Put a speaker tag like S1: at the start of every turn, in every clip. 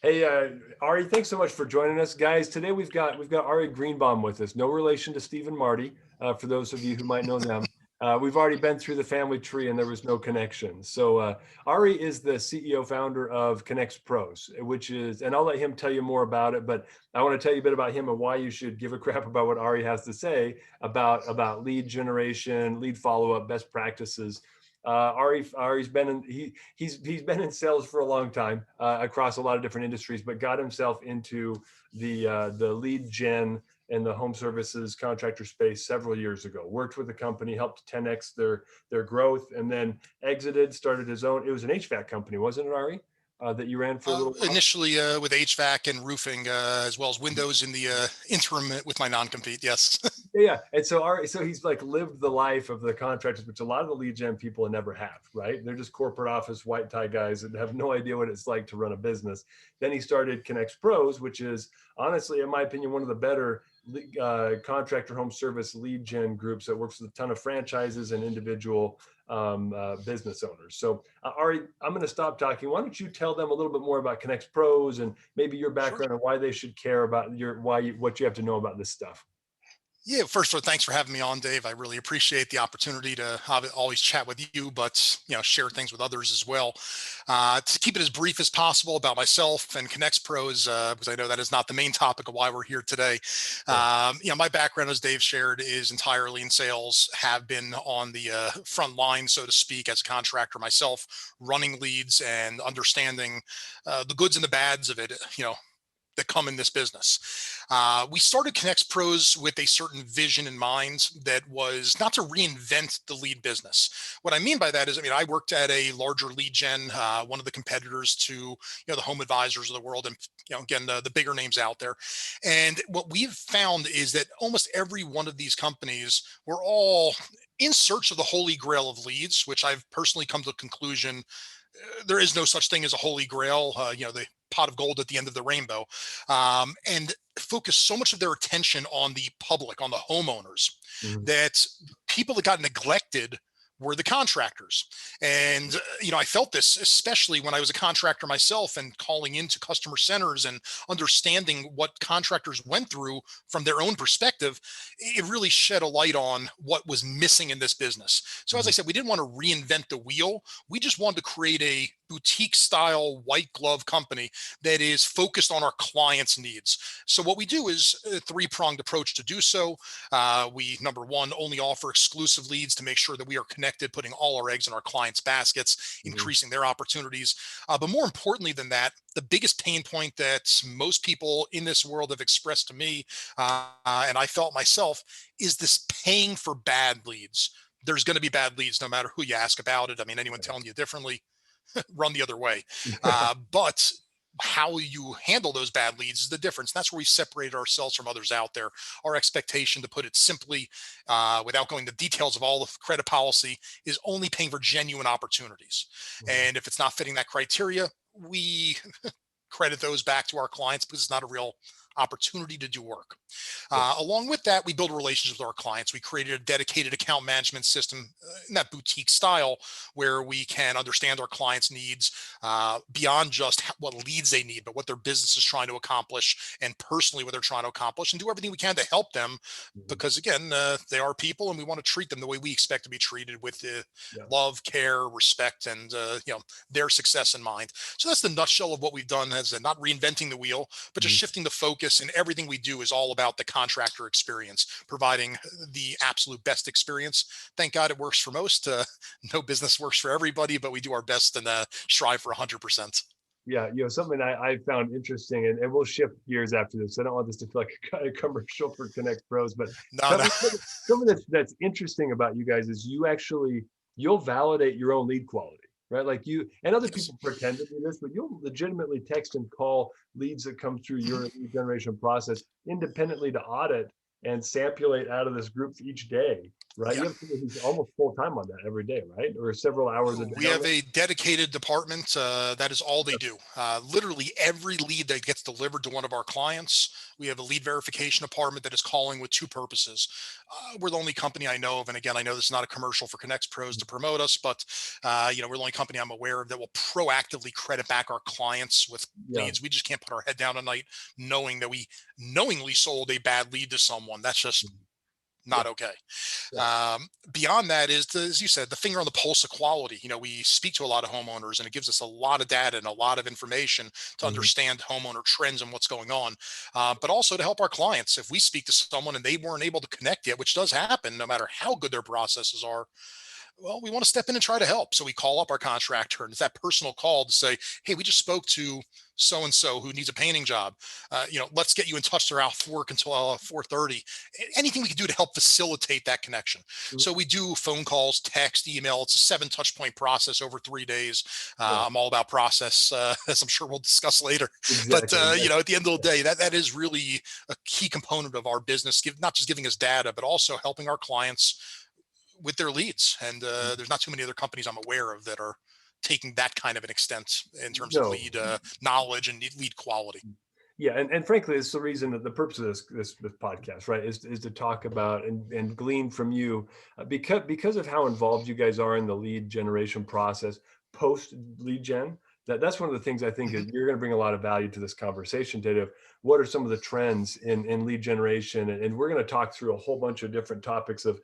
S1: Hey, Ari, thanks so much for joining us, guys. Today we've got Ari Greenbaum with us. No relation to Steve and Marty, for those of you who might know them. We've already been through the family tree, and there was no connection. So Ari is the CEO founder of conXpros, which is, and I'll let him tell you more about it. But I want to tell you a bit about him and why you should give a crap about what Ari has to say about lead generation, lead follow-up, best practices. Ari's been he's been in sales for a long time across a lot of different industries, but got himself into the lead gen and the home services contractor space several years ago. Worked with the company, helped 10x their growth, and then exited, started his own. It was an HVAC company, wasn't it, Ari? That you ran for a little while?
S2: Initially with HVAC and roofing, as well as windows in the interim with my non-compete. Yes.
S1: Yeah, and so he's like lived the life of the contractors, which a lot of the lead gen people never have, right? They're just corporate office white tie guys that have no idea what it's like to run a business. Then he started conXpros, which is honestly, in my opinion, one of the better contractor home service lead gen groups that works with a ton of franchises and individual business owners. So Ari, I'm going to stop talking. Why don't you tell them a little bit more about conXpros and maybe your background
S2: Sure.
S1: and why they should care about what you have to know about this stuff.
S2: Yeah, first of all, thanks for having me on, Dave. I really appreciate the opportunity to always chat with you, but share things with others as well. To keep it as brief as possible about myself and conXpros, because I know that is not the main topic of why we're here today. My background, as Dave shared, is entirely in sales. Have been on the front line, so to speak, as a contractor myself, running leads and understanding the goods and the bads of it. That come in this business. We started conXpros with a certain vision in mind that was not to reinvent the lead business. What I mean by that is, I worked at a larger lead gen, one of the competitors to the Home Advisors of the world, and again the bigger names out there. And what we've found is that almost every one of these companies were all in search of the holy grail of leads, which I've personally come to the conclusion there is no such thing as a holy grail, the pot of gold at the end of the rainbow, and focus so much of their attention on the public, on the homeowners,
S1: Mhm.
S2: that people that got neglected were the contractors. And, I felt this, especially when I was a contractor myself and calling into customer centers and understanding what contractors went through from their own perspective. It really shed a light on what was missing in this business. So as I
S1: Mhm.
S2: said, we didn't want to reinvent the wheel. We just wanted to create a boutique style white glove company that is focused on our clients' needs. So what we do is a three-pronged approach to do so. We, number one, only offer exclusive leads to make sure that we are connected, putting all our eggs in our clients' baskets,
S1: Mhm.
S2: increasing their opportunities. But more importantly than that, the biggest pain point that most people in this world have expressed to me, and I felt myself, is this paying for bad leads. There's going to be bad leads no matter who you ask about it. Anyone telling you differently, run the other way. But how you handle those bad leads is the difference. That's where we separated ourselves from others out there. Our expectation, to put it simply, without going into details of all of credit policy, is only paying for genuine opportunities.
S1: Mhm.
S2: And if it's not fitting that criteria, we credit those back to our clients because it's not a real opportunity to do work.
S1: Yeah.
S2: Along with that, we build relationships with our clients. We created a dedicated account management system in that boutique style where we can understand our clients' needs beyond just what leads they need, but what their business is trying to accomplish and personally what they're trying to accomplish, and do everything we can to help them
S1: Mhm.
S2: because, again, they are people and we want to treat them the way we expect to be treated, with
S1: Yeah.
S2: love, care, respect, and their success in mind. So that's the nutshell of what we've done, as not reinventing the wheel, but just
S1: Mhm.
S2: shifting the focus. And everything we do is all about the contractor experience, providing the absolute best experience. Thank God it works for most. No business works for everybody, but we do our best and strive for 100%.
S1: Yeah, something I found interesting, and we'll shift gears after this. I don't want this to feel like a commercial for conXpros, but
S2: No, no.
S1: something, something that's interesting about you guys is you'll validate your own lead quality, right? Like you and other
S2: Yes.
S1: people pretend to do this, but you'll legitimately text and call leads that come through your lead generation process independently to audit and samulate out of this group each day, right?
S2: Yeah.
S1: You have somebody who's almost full time on that every day, right? Or several hours a day
S2: We
S1: on
S2: have
S1: that.
S2: a dedicated department. That is all they do. Literally every lead that gets delivered to one of our clients, we have a lead verification department that is calling with two purposes. We're the only company I know of, and again, I know this is not a commercial for conXpros to promote us, but we're the only company I'm aware of that will proactively credit back our clients with
S1: Yeah.
S2: leads. We just can't put our head down at night knowing that we knowingly sold a bad lead to someone. That's just
S1: Yeah.
S2: not okay.
S1: Yeah.
S2: Beyond that is, as you said, the finger on the pulse of quality. We speak to a lot of homeowners, and it gives us a lot of data and a lot of information to
S1: Mhm.
S2: understand homeowner trends and what's going on, but also to help our clients. If we speak to someone and they weren't able to connect yet, which does happen, no matter how good their processes are, well, we want to step in and try to help. So we call up our contractor, and it's that personal call to say, hey, we just spoke to so and so who needs a painting job. Let's get you in touch. They're out for work until 4:30. Anything we can do to help facilitate that connection.
S1: Mhm.
S2: So we do phone calls, text, email. It's a 7 touch point process over 3 days.
S1: Yeah.
S2: I'm all about process, as I'm sure we'll discuss later. But
S1: Exactly.
S2: at the end of the day, that is really a key component of our business. Not just giving us data, but also helping our clients with their leads. And there's not too many other companies I'm aware of that are taking that kind of an extent in terms of
S1: No.
S2: lead knowledge and lead quality.
S1: Yeah, and frankly, it's the reason that the purpose of this podcast, right, is to talk about and glean from you, because of how involved you guys are in the lead generation process post lead gen. That's one of the things I think
S2: Mhm.
S1: is you're going to bring a lot of value to this conversation today. Of what are some of the trends in lead generation, and we're going to talk through a whole bunch of different topics of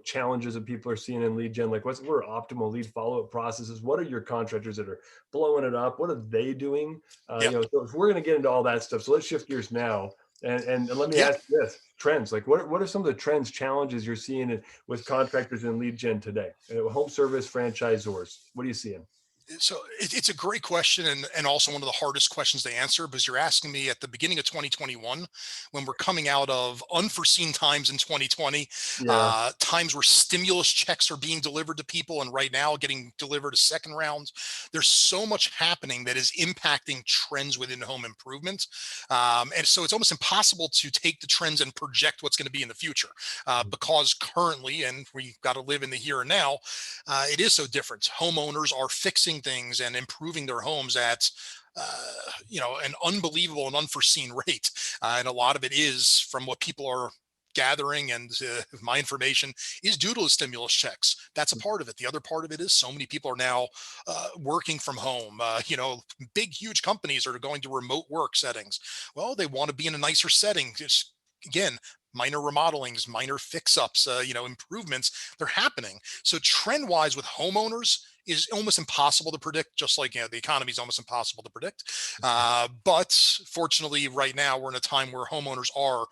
S1: challenges that people are seeing in lead gen, like what are optimal lead follow up processes. What are your contractors that are blowing it up? What are they doing?
S2: Yeah.
S1: So if we're going to get into all that stuff, so let's shift gears now. And let me
S2: Yeah.
S1: ask you this: trends, like what are some of the trends, challenges you're seeing with contractors in lead gen today? Home service franchisors, what are you seeing?
S2: So it's a great question, and also one of the hardest questions to answer, because you're asking me at the beginning of 2021, when we're coming out of unforeseen times in 2020,
S1: Yeah.
S2: times where stimulus checks are being delivered to people, and right now getting delivered a second round. There's so much happening that is impacting trends within home improvement, and so it's almost impossible to take the trends and project what's going to be in the future, because currently, and we've got to live in the here and now, it is so different. Homeowners are fixing things and improving their homes at an unbelievable and unforeseen rate, and a lot of it is from what people are gathering, and my information is due to the stimulus checks. That's a part of it. The other part of it is so many people are now working from home. Big huge companies are going to remote work settings. Well, they want to be in a nicer setting. Just again, minor remodelings, minor fix-ups, improvements, they're happening. So trend wise with homeowners is almost impossible to predict, just like the economy is almost impossible to predict. But fortunately, right now we're in a time where homeowners are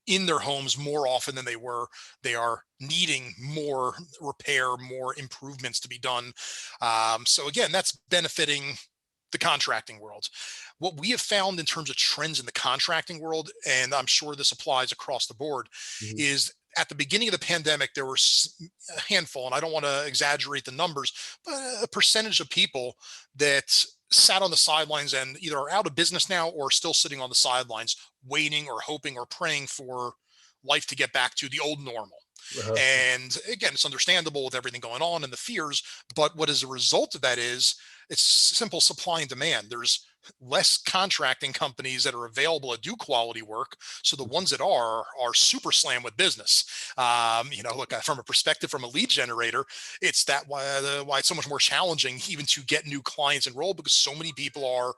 S2: in their homes more often than they were. They are needing more repair, more improvements to be done. So again, that's benefiting the contracting world. What we have found in terms of trends in the contracting world, and I'm sure this applies across the board,
S1: Mhm.
S2: is at the beginning of the pandemic, there were a handful, and I don't want to exaggerate the numbers, but a percentage of people that sat on the sidelines and either are out of business now or still sitting on the sidelines, waiting or hoping or praying for life to get back to the old normal.
S1: Uh-huh.
S2: And again, it's understandable with everything going on and the fears, but what is a result of that is it's simple supply and demand. There's less contracting companies that are available to do quality work. So the ones that are super slammed with business. Look, from a perspective from a lead generator, it's why it's so much more challenging even to get new clients enrolled, because so many people are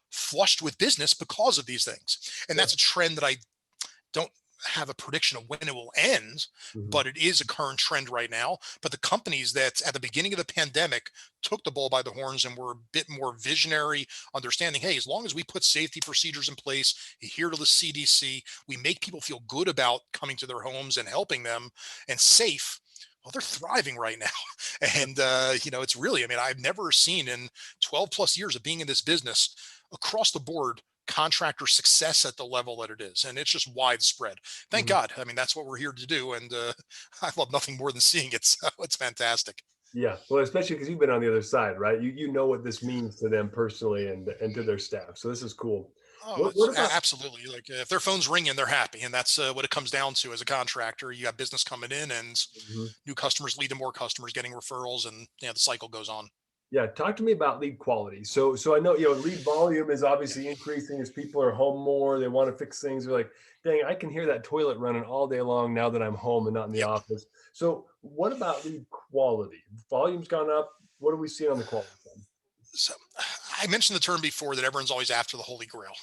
S2: flushed with business because of these things. And
S1: Yeah.
S2: that's a trend that I don't have a prediction of when it will end,
S1: Mhm.
S2: but it is a current trend right now. But the companies that at the beginning of the pandemic took the bull by the horns and were a bit more visionary, understanding, hey, as long as we put safety procedures in place, adhere to the CDC, we make people feel good about coming to their homes and helping them and safe. Well, they're thriving right now. And, it's really, I mean, I've never seen in 12 plus years of being in this business across the board contractor success at the level that it is, and it's just widespread. Thank
S1: Mhm.
S2: God. I mean, that's what we're here to do, and I love nothing more than seeing it. So it's fantastic.
S1: Yeah, well, especially because you've been on the other side, right? You know what this means to them personally and to their staff. So this is cool.
S2: Oh,
S1: What about,
S2: absolutely. Like if their phone's ringing, they're happy, and that's what it comes down to as a contractor. You got business coming in, and
S1: Mhm.
S2: new customers lead to more customers, getting referrals, and the cycle goes on.
S1: Yeah, talk to me about lead quality. So I know, lead volume is obviously increasing as people are home more. They want to fix things. They're like, dang, I can hear that toilet running all day long now that I'm home and not in the
S2: Yep.
S1: office. So what about lead quality? Volume's gone up. What are we seeing on the quality side?
S2: So I mentioned the term before that everyone's always after the Holy Grail.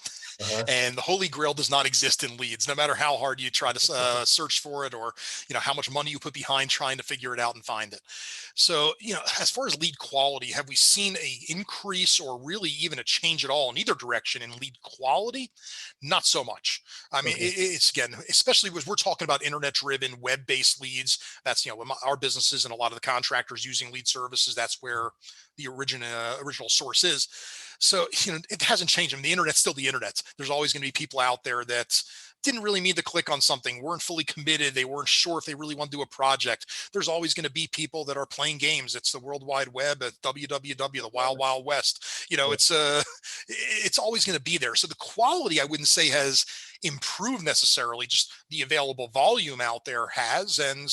S1: Uh-huh.
S2: And the Holy Grail does not exist in leads, no matter how hard you try to search for it, or how much money you put behind trying to figure it out and find it. So as far as lead quality, have we seen a increase or really even a change at all in either direction in lead quality? Not so much. I mean,
S1: Okay.
S2: it's again, especially as we're talking about internet-driven, web-based leads. That's our businesses and a lot of the contractors using lead services. That's where the original source is. So it hasn't changed. I mean, the internet's still the internet. There's always going to be people out there that didn't really mean to click on something, weren't fully committed, they weren't sure if they really want to do a project. There's always going to be people that are playing games. It's the World Wide Web, at www, the Wild Wild West.
S1: Yeah.
S2: It's always going to be there. So the quality, I wouldn't say has improved necessarily. Just the available volume out there has, and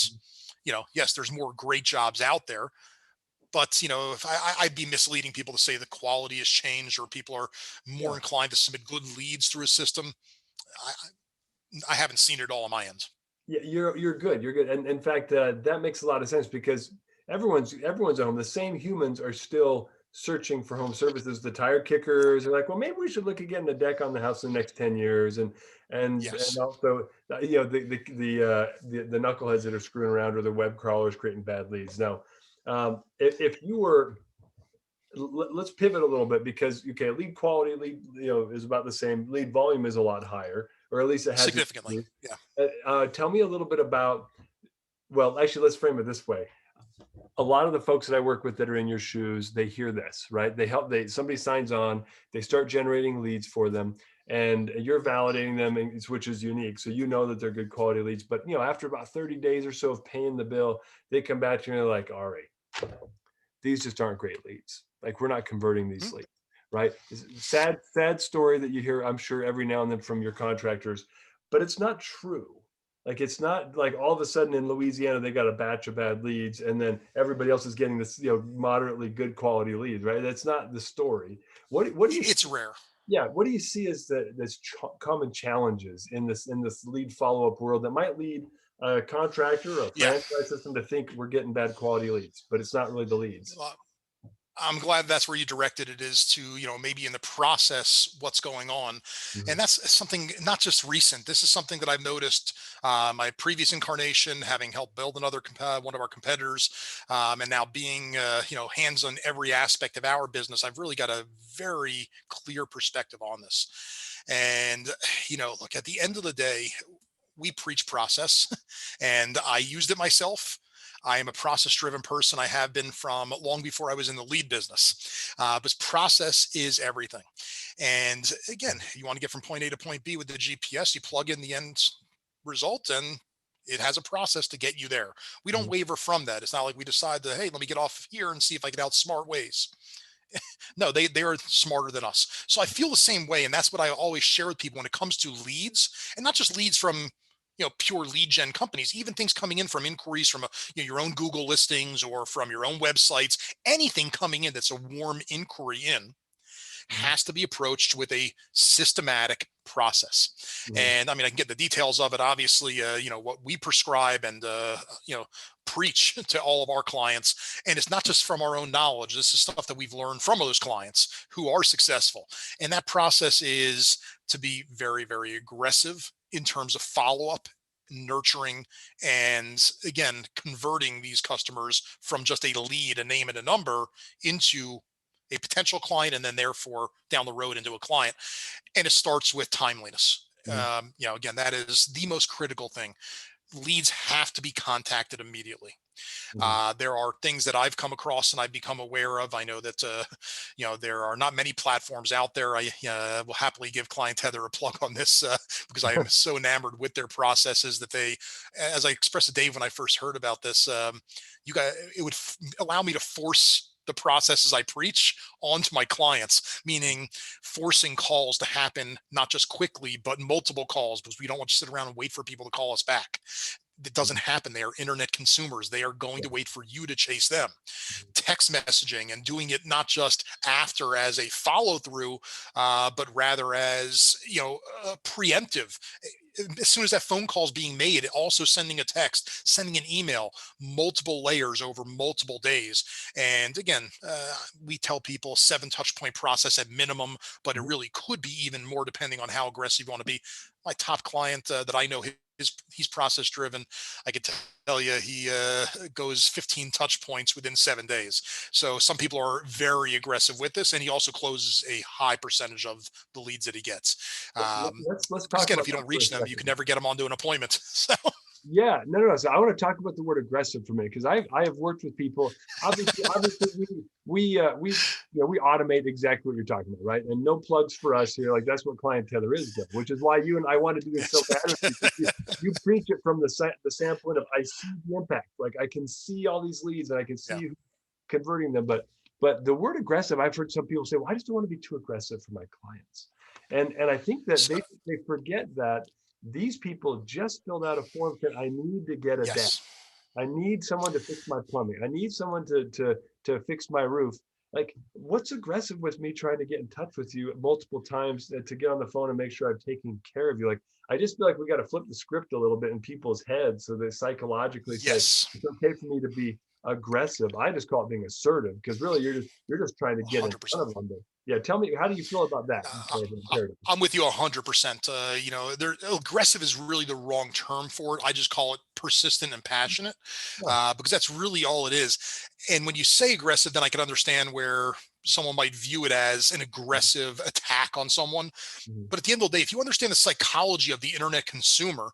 S2: yes, there's more great jobs out there. But if I'd be misleading people to say the quality has changed or people are more
S1: Yeah.
S2: inclined to submit good leads through a system. I, I haven't seen it all on my end.
S1: Yeah, you're good. You're good. And in fact, that makes a lot of sense because everyone's at home. The same humans are still searching for home services. The tire kickers are like, well, maybe we should look at getting a deck on the house in the next 10 years. And
S2: Yes,
S1: also, the knuckleheads that are screwing around or the web crawlers creating bad leads. Now, if you were, let's pivot a little bit because okay, lead quality, lead is about the same. Lead volume is a lot higher, or at least it has
S2: significantly.
S1: increased.
S2: Yeah.
S1: Tell me a little bit about, well, actually, let's frame it this way. A lot of the folks that I work with that are in your shoes, they hear this, right? Somebody signs on, they start generating leads for them, and you're validating them, which is unique. So you know that they're good quality leads. But after about 30 days or so of paying the bill, they come back to you and they're like, Ari, these just aren't great leads. Like we're not converting these
S2: Mhm.
S1: leads, right? It's a sad story that you hear, I'm sure, every now and then from your contractors, but it's not true. Like it's not like all of a sudden in Louisiana they got a batch of bad leads and then everybody else is getting this moderately good quality leads, right? That's not the story. What do you
S2: It's
S1: see?
S2: rare.
S1: Yeah, what do you see as common challenges in this lead follow up world that might lead a contractor or a
S2: Yeah.
S1: franchise system to think we're getting bad quality leads, but it's not really the leads.
S2: Well, I'm glad that's where you directed it, is to, maybe in the process, what's going on.
S1: Mhm.
S2: And that's something not just recent. This is something that I've noticed my previous incarnation, having helped build one of our competitors, and now being, hands on every aspect of our business. I've really got a very clear perspective on this. And, look, at the end of the day, we preach process and I used it myself. I am a process driven person. I have been from long before I was in the lead business. But process is everything. And again, you want to get from point A to point B with the GPS, you plug in the end result and it has a process to get you there. We don't
S1: Mhm.
S2: waver from that. It's not like we decide to, hey, let me get off here and see if I can outsmart Waze. No, they are smarter than us. So I feel the same way, and that's what I always share with people when it comes to leads, and not just leads from pure lead gen companies, even things coming in from inquiries from your own Google listings or from your own websites. Anything coming in that's a warm inquiry in
S1: Mhm.
S2: has to be approached with a systematic process.
S1: Mhm.
S2: And I mean, I can get the details of it. Obviously, what we prescribe and preach to all of our clients. And it's not just from our own knowledge. This is stuff that we've learned from those clients who are successful. And that process is to be very, very aggressive in terms of follow up, nurturing, and again converting these customers from just a lead, a name and a number, into a potential client, and then therefore down the road into a client. And it starts with timeliness.
S1: Mhm.
S2: Again, that is the most critical thing. Leads have to be contacted immediately.
S1: Mhm.
S2: There are things that I've come across and I've become aware of. I know that there are not many platforms out there. I will happily give ClientTether a plug on this because I am so enamored with their processes that they, as I expressed to Dave when I first heard about this, it would allow me to force the processes I preach onto my clients, meaning forcing calls to happen not just quickly, but multiple calls, because we don't want to sit around and wait for people to call us back. It doesn't happen. They are internet consumers. They are going to wait for you to chase them. Text messaging and doing it not just after as a follow through, but rather as, preemptive. As soon as that phone call is being made, also sending a text, sending an email, multiple layers over multiple days. And again, we tell people 7 touch point process at minimum, but it really could be even more depending on how aggressive you want to be. My top client that I know, he's process driven. I could tell you he goes 15 touch points within 7 days. So some people are very aggressive with this, and he also closes a high percentage of the leads that he gets.
S1: Let's
S2: Because
S1: talk
S2: again,
S1: about
S2: if you
S1: that
S2: don't
S1: for a
S2: reach them, you
S1: second.
S2: can never get them onto an appointment. So
S1: Yeah, no. So I want to talk about the word aggressive for a minute, because I have worked with people. Obviously, we automate exactly what you're talking about, right? And no plugs for us here. Like, that's what ClientTether is, though, which is why you and I want to do this so bad with you. You preach it from the standpoint of, I see the impact. Like, I can see all these leads and I can see
S2: yeah,
S1: you converting them. But the word aggressive, I've heard some people say, well, I just don't want to be too aggressive for my clients. And I think that
S2: so,
S1: they forget that these people just filled out a form that I need to get a data.
S2: yes.
S1: I need someone to fix my plumbing. I need someone to fix my roof. Like, what's aggressive with me trying to get in touch with you multiple times to get on the phone and make sure I'm taking care of you? Like, I just feel like we got to flip the script a little bit in people's heads so they psychologically say
S2: Yes.
S1: it's okay for me to be aggressive. I just call it being assertive, because really you're just trying to get in
S2: 100%.
S1: front of them. Yeah, tell me, how do you feel about that?
S2: Uh, I'm with you 100%. Aggressive is really the wrong term for it. I just call it persistent and passionate,
S1: Yeah.
S2: because that's really all it is. And when you say aggressive, then I can understand where someone might view it as an aggressive attack on someone.
S1: Mhm.
S2: But at the end of the day, if you understand the psychology of the internet consumer,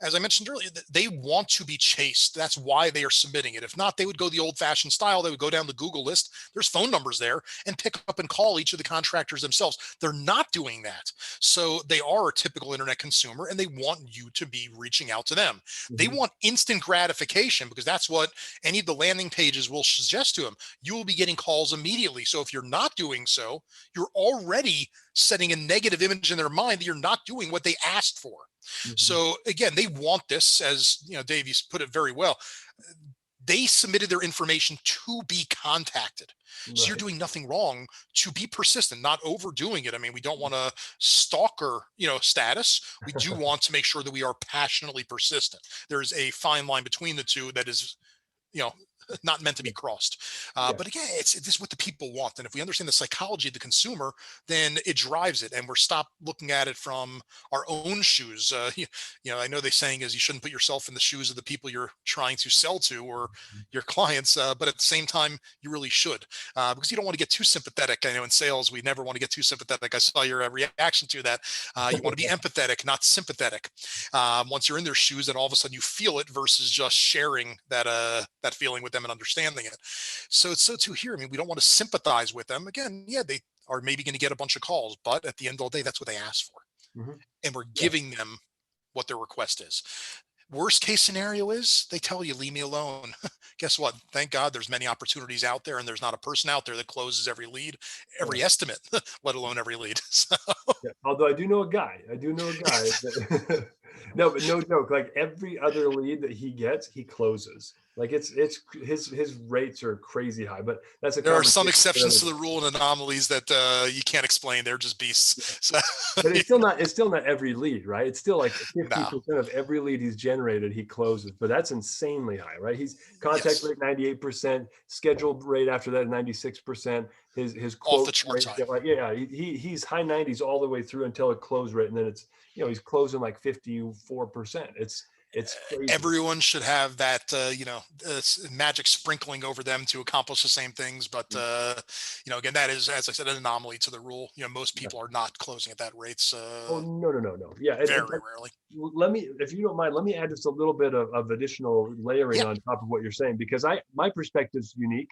S2: as I mentioned earlier, they want to be chased. That's why they are submitting it. If not, they would go the old fashioned style. They would go down the Google list. There's phone numbers there and pick up and call each of the contractors themselves. They're not doing that. So they are a typical internet consumer, and they want you to be reaching out to them. They
S1: Mhm.
S2: want instant gratification, because that's what any of the landing pages will suggest to them. You will be getting calls immediately. So if you're not doing so, you're already setting a negative image in their mind that you're not doing what they asked for.
S1: Mhm.
S2: So again, they want this, as Dave, you put it very well. They submitted their information to be contacted. So you're
S1: Right.
S2: doing nothing wrong to be persistent, not overdoing it. I mean, we don't want a stalker, status. We do want to make sure that we are passionately persistent. There's a fine line between the two that is, you know, not meant to be crossed.
S1: Yeah.
S2: But again, this is what the people want. And if we understand the psychology of the consumer, then it drives it. And we're stopped looking at it from our own shoes. I know the saying is you shouldn't put yourself in the shoes of the people you're trying to sell to, or your clients. But at the same time, you really should, because you don't want to get too sympathetic. I know in sales, we never want to get too sympathetic. I saw your reaction to that. You want to be empathetic, not sympathetic. Once you're in their shoes, and all of a sudden you feel it, versus just sharing that feeling with them and understanding it. So it's so too here. I mean, we don't want to sympathize with them. Again, yeah, they are maybe going to get a bunch of calls, but at the end of the day, that's what they asked for,
S1: Mhm.
S2: and we're
S1: Yeah.
S2: giving them what their request is. Worst case scenario is they tell you, leave me alone. Guess what? Thank God there's many opportunities out there, and there's not a person out there that closes every lead,
S1: Yeah.
S2: every estimate, let alone every lead. So,
S1: Yeah. Although I do know a guy. That no, but no joke. Like, every other lead that he gets, he closes. Like, it's his rates are crazy high. But that's a
S2: there are some
S1: conversation for
S2: exceptions
S1: another
S2: to
S1: day.
S2: the rule and anomalies that you can't explain. They're just beasts. So,
S1: But it's still not every lead, right? It's still like
S2: no.
S1: 50% of every lead he's generated, he closes. But that's insanely high, right? He's contact
S2: Yes.
S1: rate 98%, scheduled rate after that 96%. His
S2: Off the
S1: quote
S2: charts
S1: rate,
S2: high.
S1: like, yeah, he's high 90s all the way through until a close rate, and then it's, he's closing like 54%. It's crazy.
S2: Everyone should have that magic sprinkling over them to accomplish the same things, but again, that is, as I said, an anomaly to the rule. Most people are not closing at that rates,
S1: Oh, no, no, no, no. Yeah,
S2: very rarely.
S1: let me, if you don't mind, let me add just a little bit of additional layering
S2: Yeah.
S1: on top of what you're saying, because my perspective is unique,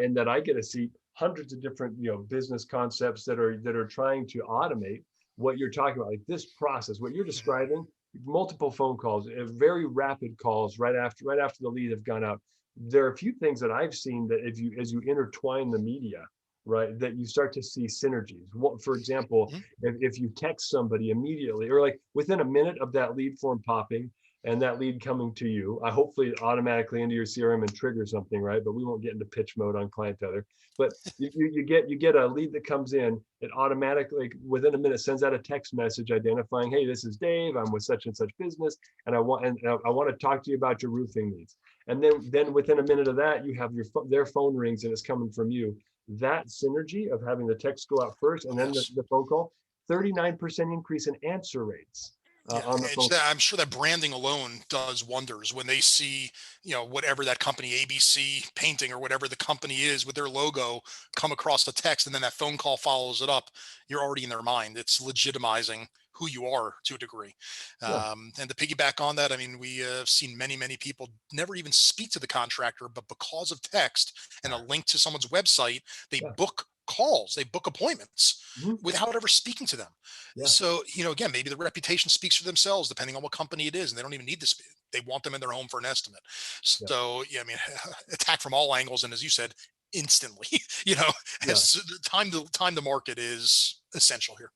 S1: in that I get to see hundreds of different, business concepts that are trying to automate what you're talking about, like this process, what you're describing, multiple phone calls, very rapid calls right after the lead have gone out. there are a few things that I've seen that as you intertwine the media, right, that you start to see synergies. For example,
S2: Mhm.
S1: if you text somebody immediately or like within a minute of that lead form popping and that lead coming to you, I hopefully automatically into your CRM and trigger something, right? But we won't get into pitch mode on ClientTether. But you get a lead that comes in, it automatically within a minute sends out a text message identifying, hey, this is Dave, I'm with such and such business, and I want to talk to you about your roofing needs. And then within a minute of that, you have their phone rings and it's coming from you. That synergy of having the text go out first and
S2: Oh,
S1: then
S2: yes.
S1: the phone call, 39% increase in answer rates
S2: Yeah,
S1: on the phone call.
S2: I'm sure that branding alone does wonders when they see, whatever that company, ABC Painting or whatever the company is with their logo come across the text and then that phone call follows it up. You're already in their mind. It's legitimizing who you are to a degree.
S1: Yeah,
S2: And to piggyback on that, I mean, we have seen many, many people never even speak to the contractor, but because of text and a link to someone's website, they
S1: yeah,
S2: book calls, they book appointments
S1: mhm,
S2: without ever speaking to them.
S1: yeah,
S2: So, again, maybe the reputation speaks for themselves, depending on what company it is, and they don't even need this. They want them in their home for an estimate.
S1: yeah,
S2: So, yeah, I mean, attack from all angles, and as you said, instantly. You know,
S1: yeah.
S2: as the time to market is essential here.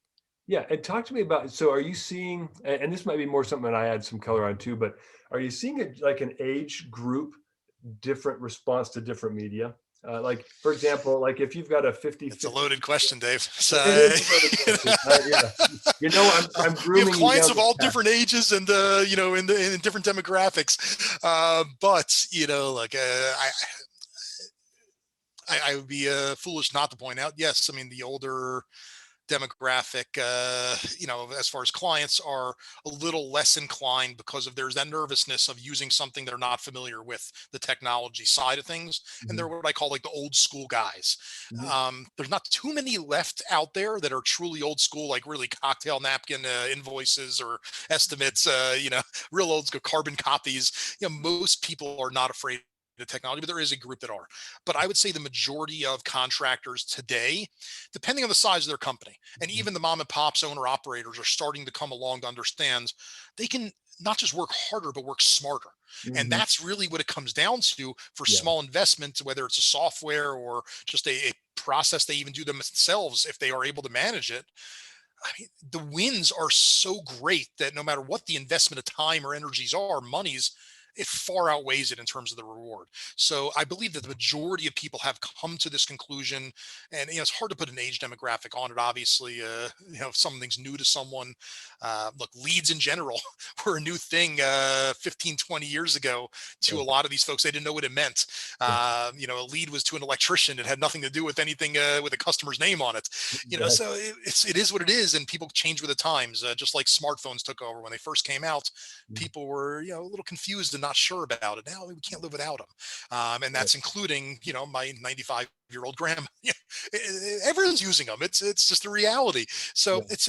S1: Yeah, and talk to me about, so are you seeing, and this might be more something that I add some color on too, but are you seeing it like an age group different response to different media? Like, for example, like if you've got a 50,
S2: It's a
S1: 50,
S2: loaded question, Dave. So,
S1: it is a loaded question. Yeah. I'm
S2: we have
S1: grooming you
S2: clients
S1: down
S2: of
S1: the
S2: all
S1: path.
S2: different ages and in different demographics. But like I would be foolish not to point out. Yes, I mean the older demographic, as far as clients are a little less inclined because of there's that nervousness of using something they're not familiar with the technology side of things. And they're
S1: Mhm,
S2: what I call like the old school guys.
S1: mhm.
S2: There's not too many left out there that are truly old school, like really cocktail napkin invoices or estimates, real old school carbon copies. Most people are not afraid of technology, but there is a group that are. But I would say the majority of contractors today, depending on the size of their company, and even the mom and pops owner operators are starting to come along to understand they can not just work harder but work smarter. And
S1: Mhm.
S2: that's really what it comes down to for
S1: Yeah,
S2: small investments, whether it's a software or just a process they even do themselves if they are able to manage it. I mean, the wins are so great that no matter what the investment of time or energies are, monies, it far outweighs it in terms of the reward. So I believe that the majority of people have come to this conclusion, and it's hard to put an age demographic on it. Obviously, if something's new to someone, look, leads in general were a new thing 15, 20 years ago
S1: yeah,
S2: to a lot of these folks. They didn't know what it meant.
S1: yeah,
S2: A lead was to an electrician. It had nothing to do with anything with a customer's name on it.
S1: exactly.
S2: So it is what it is, and people change with the times. Just like smartphones took over when they first came out,
S1: Mhm.
S2: people were a little confused and not sure about it. Now we can't live without them, and
S1: Yeah,
S2: that's including my 95-year-old grandma. Everyone's using them. It's just a reality. So
S1: yeah,
S2: it's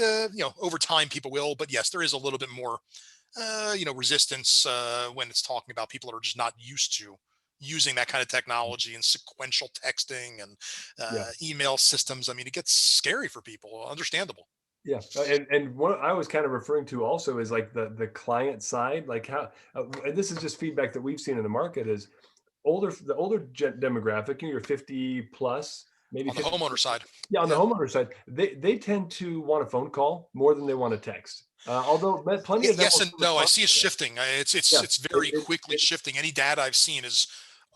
S2: over time people will, but yes, there is a little bit more resistance when it's talking about people that are just not used to using that kind of technology and sequential texting and
S1: yeah.
S2: email systems. I mean, it gets scary for people. Understandable.
S1: Yeah, and what I was kind of referring to also is like the client side, like how, and this is just feedback that we've seen in the market is the older demographic, you're 50 plus, maybe
S2: On the
S1: 50.
S2: homeowner side,
S1: Yeah, on the
S2: yeah.
S1: homeowner side, they tend to want a phone call more than they want a text. Although plenty of them
S2: Yes
S1: will
S2: and
S1: still
S2: no. I
S1: respond.
S2: see it shifting. It's
S1: Yeah,
S2: it's
S1: it,
S2: very
S1: it,
S2: quickly
S1: it,
S2: shifting. Any data I've seen is,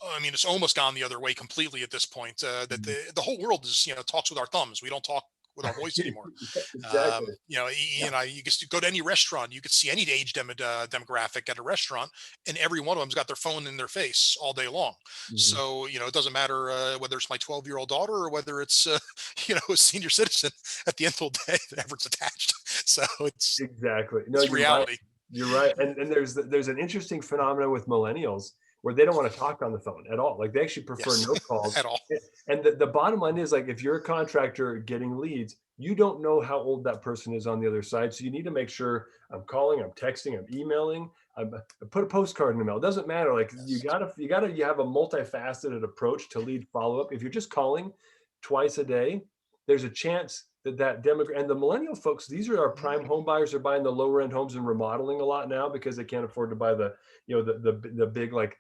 S2: I mean, it's almost gone the other way completely at this point. That
S1: Mhm.
S2: the whole world is talks with our thumbs. We don't talk with our voice anymore.
S1: Yeah, exactly.
S2: You just go to any restaurant, you could see any age demographic at a restaurant, and every one of them's got their phone in their face all day long.
S1: Mhm.
S2: So it doesn't matter whether it's my 12-year-old daughter or whether it's a senior citizen. At the end of the day, the effort's attached. So
S1: Exactly. No,
S2: it's
S1: you're right.
S2: reality.
S1: You're right. And there's an interesting phenomenon with millennials where they don't want to talk on the phone at all. Like they actually prefer
S2: Yes,
S1: no calls.
S2: at all.
S1: And the bottom line is like if you're a contractor getting leads, you don't know how old that person is on the other side. So you need to make sure I'm calling, I'm texting, I'm emailing, I put a postcard in the mail. It doesn't matter. Like
S2: Yes.
S1: you have a multifaceted approach to lead follow-up. If you're just calling twice a day, there's a chance that demographic and the millennial folks, these are our
S2: Mhm.
S1: prime home buyers. They're buying the lower end homes and remodeling a lot now because they can't afford to buy the, the big like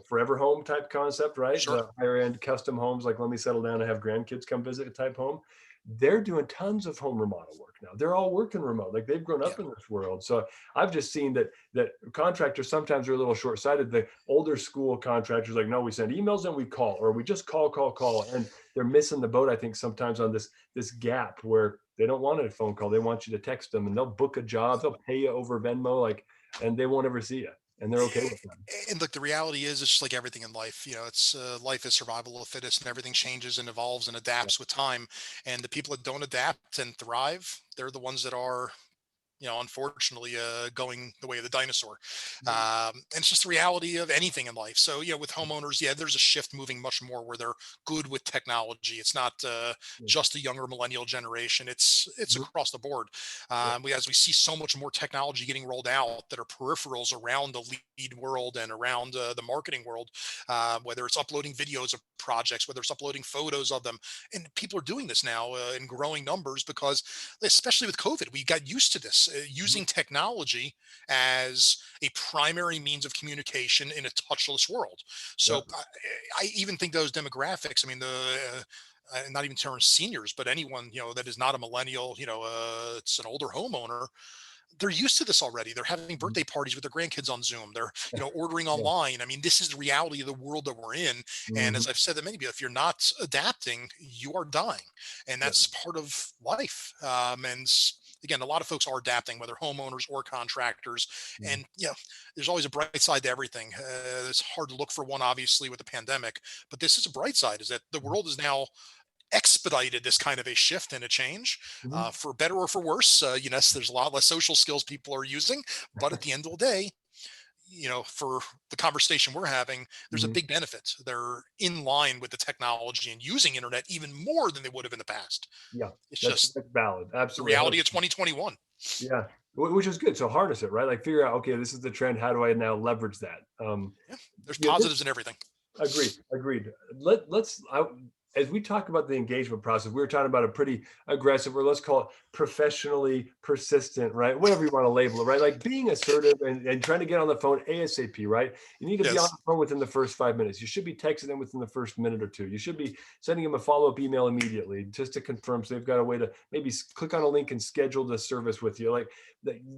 S1: forever home type concept, right?
S2: Sure.
S1: The higher end custom homes, like let me settle down and have grandkids come visit type home. They're doing tons of home remodel work now. They're all working remote, like they've grown
S2: Yeah.
S1: up in this world. So I've just seen that contractors sometimes are a little short sighted. The older school contractors, like, no, we send emails and we call, or we just call, and they're missing the boat. I think sometimes on this gap where they don't want a phone call, they want you to text them, and they'll book a job, they'll pay you over Venmo, like, and they won't ever see you, and they're okay with that.
S2: And look, the reality is, it's just like everything in life. It's life is survival of the fittest, and everything changes and evolves and
S1: Yeah.
S2: adapts with time. And the people that don't adapt and thrive, they're the ones that are, unfortunately, going the way of the dinosaur. And it's just the reality of anything in life. So, with homeowners, yeah, there's a shift moving much more where they're good with technology. It's not just a younger millennial generation. It's
S1: Mhm.
S2: across the board.
S1: Yeah.
S2: As we see so much more technology getting rolled out that are peripherals around the lead world and around the marketing world, whether it's uploading videos of projects, whether it's uploading photos of them, and people are doing this now in growing numbers because, especially with COVID, we got used to this,
S1: Mhm.
S2: using technology as a primary means of communication in a touchless world.
S1: Yeah.
S2: So I even think those demographics, I mean, not even terms seniors, but anyone, that is not a millennial, it's an older homeowner, they're used to this already. They're having
S1: Mhm.
S2: birthday parties with their grandkids on Zoom. They're, ordering
S1: Yeah.
S2: online. I mean, this is the reality of the world that we're in. And
S1: Mhm.
S2: as I've said to many people, if you're not adapting, you are dying, and
S1: Yeah.
S2: that's part of life. Again, a lot of folks are adapting, whether homeowners or contractors.
S1: Mhm.
S2: And there's always a bright side to everything. It's hard to look for one, obviously, with the pandemic, but this is a bright side: is that the world is now expedited this kind of a shift and a change,
S1: Mhm.
S2: for better or for worse. There's a lot less social skills people are using, but at the end of the day, for the conversation we're having, there's a
S1: Mhm.
S2: big benefit. They're in line with the technology and using internet even more than they would have in the past.
S1: Yeah.
S2: It's
S1: That's
S2: just
S1: that's valid.
S2: the
S1: Absolutely.
S2: reality of 2021.
S1: Yeah, which is good. So harness it, right? Like figure out, okay, this is the trend. How do I now leverage that?
S2: Yeah, there's
S1: Yeah, this
S2: positives in everything.
S1: agreed. Agreed. As we talk about the engagement process, we were talking about a pretty aggressive, or let's call it professionally persistent, right? Whatever you want to label it, right? Like being assertive and trying to get on the phone ASAP, right? You need to be on
S2: Yes.
S1: the phone within the first 5 minutes. You should be texting them within the first minute or two. You should be sending them a follow-up email immediately just to confirm, so they've got a way to maybe click on a link and schedule the service with you. Like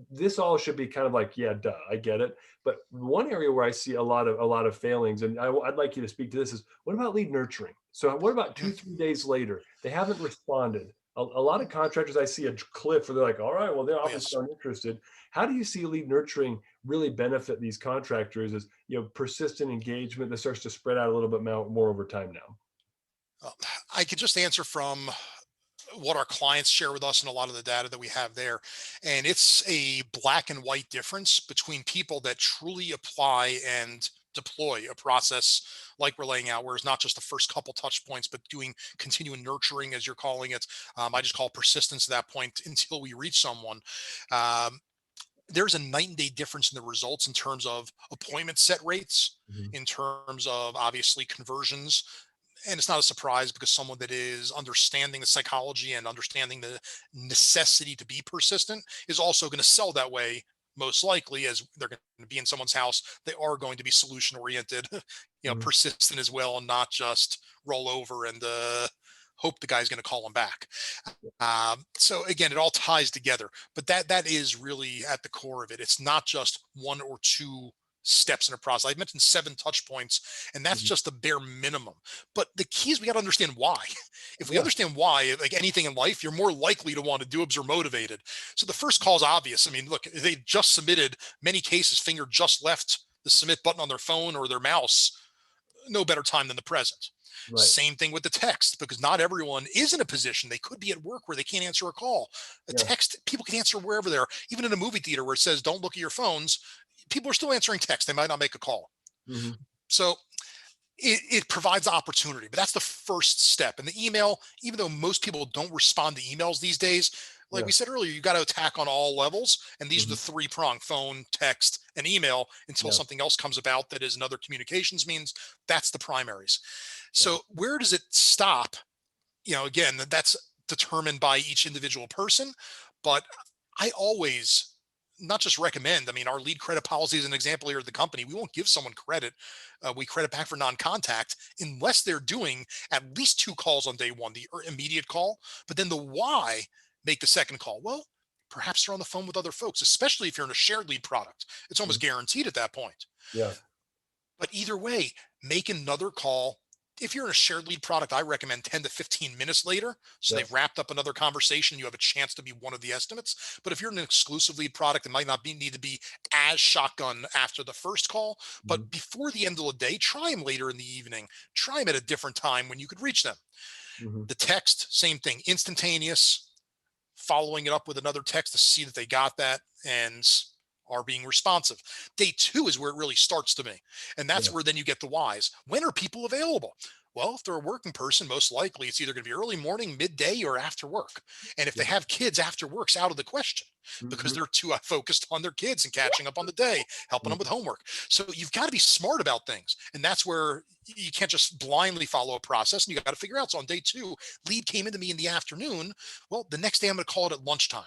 S1: this all should be kind of like, yeah, duh, I get it. But one area where I see a lot of failings, and I'd like you to speak to this, is what about lead nurturing? So what about
S2: Mm.
S1: 2, 3 days later? They haven't responded. A lot of contractors, I see a cliff where they're like, all right, well, they're
S2: Oh,
S1: obviously
S2: yes.
S1: uninterested. How do you see lead nurturing really benefit these contractors as persistent engagement that starts to spread out a little bit more over time now?
S2: Uh, I could just answer from what our clients share with us and a lot of the data that we have there. And it's a black and white difference between people that truly apply and deploy a process like we're laying out, where it's not just the first couple touch points, but doing continuing nurturing, as you're calling it. I just call persistence at that point until we reach someone. Um, there's a night and day difference in the results in terms of appointment set rates,
S1: Mhm.
S2: in terms of obviously conversions. And it's not a surprise, because someone that is understanding the psychology and understanding the necessity to be persistent is also going to sell that way. Most likely, as they're going to be in someone's house, they are going to be solution oriented,
S1: Mhm.
S2: persistent as well, and not just roll over and hope the guy's going to call them back. So again, it all ties together, but that is really at the core of it. It's not just one or two steps in a process. I mentioned 7 touch points, and that's
S1: Mhm.
S2: just the bare minimum. But the key is we got to understand why. If we
S1: Yeah.
S2: understand why, like anything in life, you're more likely to want to do it because you're motivated. So the first call is obvious. I mean, look, they just submitted, many cases, finger just left the submit button on their phone or their mouse, no better time than the present.
S1: Right.
S2: Same thing with the text, because not everyone is in a position. They could be at work where they can't answer a call. A
S1: Yeah.
S2: text, people can answer wherever they are. Even in a movie theater where it says don't look at your phones, people are still answering text. They might not make a call.
S1: Mhm.
S2: So it provides opportunity, but that's the first step. And the email, even though most people don't respond to emails these days, like
S1: Yeah.
S2: we said earlier, you got to attack on all levels. And these are the
S1: Mhm.
S2: three prong: phone, text, and email, until
S1: Yeah.
S2: something else comes about that is another communications means. That's the primaries.
S1: Yeah.
S2: So where does it stop? Again, that's determined by each individual person. But I always not just recommend. I mean, our lead credit policy is an example here at the company. We won't give someone credit. We credit back for non-contact unless they're doing at least 2 calls on day 1, the immediate call, but then the why make the second call. Well, perhaps they're on the phone with other folks, especially if you're in a shared lead product. It's almost guaranteed at that point.
S1: Yeah.
S2: But either way, make another call. If you're in a shared lead product, I recommend 10 to 15 minutes later. So
S1: Yeah.
S2: they've wrapped up another conversation. You have a chance to be one of the estimates. But if you're in an exclusive lead product, it might not need to be as shotgun after the first call. But before the end of the day, try them later in the evening. Try them at a different time when you could reach them. The text, same thing, instantaneous, following it up with another text to see that they got that and are being responsive. Day 2 is where it really starts to me. And that's where then you get the whys. When are people available? Well, if they're a working person, most likely it's either going to be early morning, midday, or after work. And if they have kids, after work's out of the question because they're too focused on their kids and catching up on the day, helping them with homework. So you've got to be smart about things. And that's where you can't just blindly follow a process, and you got to figure out. So on day 2, lead came into me in the afternoon. Well, the next day I'm going to call it at lunchtime.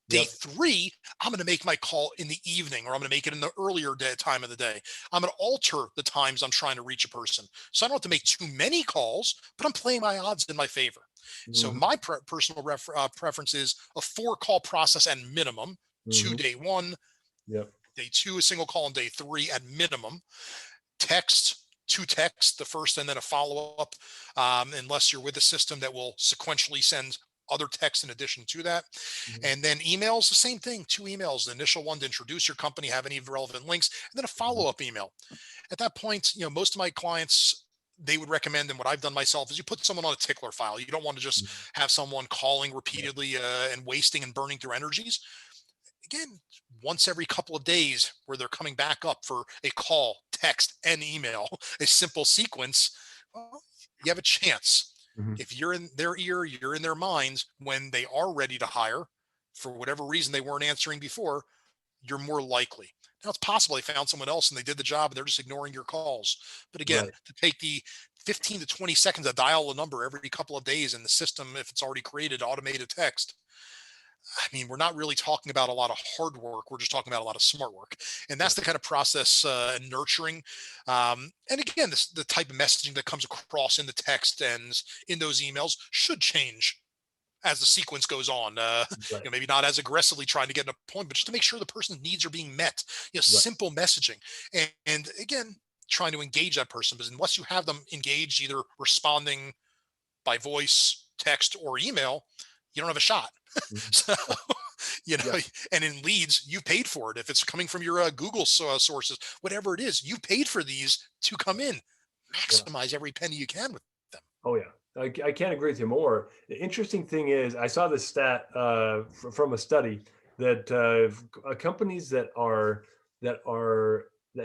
S2: Day 3, I'm going to make my call in the evening, or I'm going to make it in the earlier time of the day. I'm going to alter the times I'm trying to reach a person. So I don't have to make too many calls, but I'm playing my odds in my favor. So my personal preference is a 4-call process at minimum, 2 day 1, day 2, a single call, on day 3 at minimum. Text, 2 texts, the first and then a follow-up, unless you're with a system that will sequentially send other texts in addition to that. And then emails, the same thing, 2 emails, the initial one to introduce your company, have any relevant links, and then a follow-up email. At that point, most of my clients, they would recommend, and what I've done myself, is you put someone on a tickler file. You don't want to just have someone calling repeatedly and wasting and burning through energies. Again, once every couple of days, where they're coming back up for a call, text, and email, a simple sequence, well, you have a chance. If you're in their ear, you're in their minds when they are ready to hire, for whatever reason they weren't answering before, you're more likely. Now, it's possible they found someone else and they did the job and they're just ignoring your calls. But again, to take the 15 to 20 seconds to dial a number every couple of days in the system, if it's already created automated text, I mean, we're not really talking about a lot of hard work. We're just talking about a lot of smart work. And that's the kind of process and nurturing. And again, the type of messaging that comes across in the text and in those emails should change as the sequence goes on. Maybe not as aggressively trying to get a point, but just to make sure the person's needs are being met. Simple messaging. And again, trying to engage that person, because unless you have them engaged, either responding by voice, text, or email, you don't have a shot. So, and in leads, you paid for it. If it's coming from your Google sources, whatever it is, you paid for these to come in. Maximize every penny you can with them.
S1: Oh yeah, I can't agree with you more. The interesting thing is, I saw this stat from a study that companies that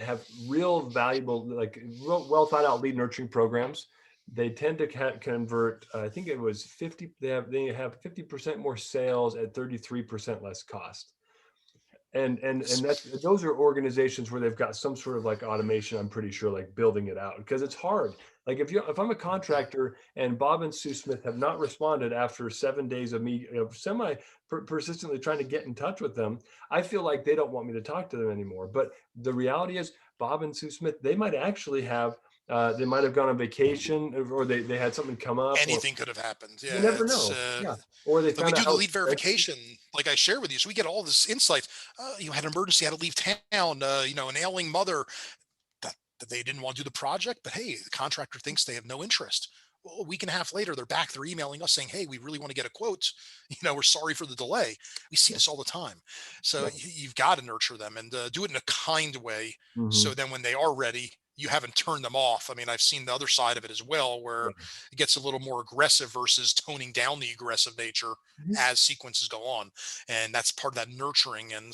S1: have real valuable, like well thought out lead nurturing programs, they tend to convert. I think it was 50. They have 50% more sales at 33% less cost. And those are organizations where they've got some sort of like automation, I'm pretty sure, like building it out, because it's hard. Like if I'm a contractor and Bob and Sue Smith have not responded after 7 days of me persistently trying to get in touch with them, I feel like they don't want me to talk to them anymore. But the reality is, Bob and Sue Smith, they might actually have they might have gone on vacation, or they had something come up.
S2: Anything could have happened. Yeah,
S1: you never know. Or they found
S2: we
S1: out
S2: do the lead verification, like I share with you. So we get all this insights. You had an emergency, had to leave town. An ailing mother that they didn't want to do the project, but hey, the contractor thinks they have no interest. Well, a week and a half later, they're back. They're emailing us saying, "Hey, we really want to get a quote. We're sorry for the delay." We see this all the time. So you've got to nurture them and do it in a kind way. So then when they are ready, you haven't turned them off. I mean, I've seen the other side of it as well, where it gets a little more aggressive versus toning down the aggressive nature as sequences go on. And that's part of that nurturing and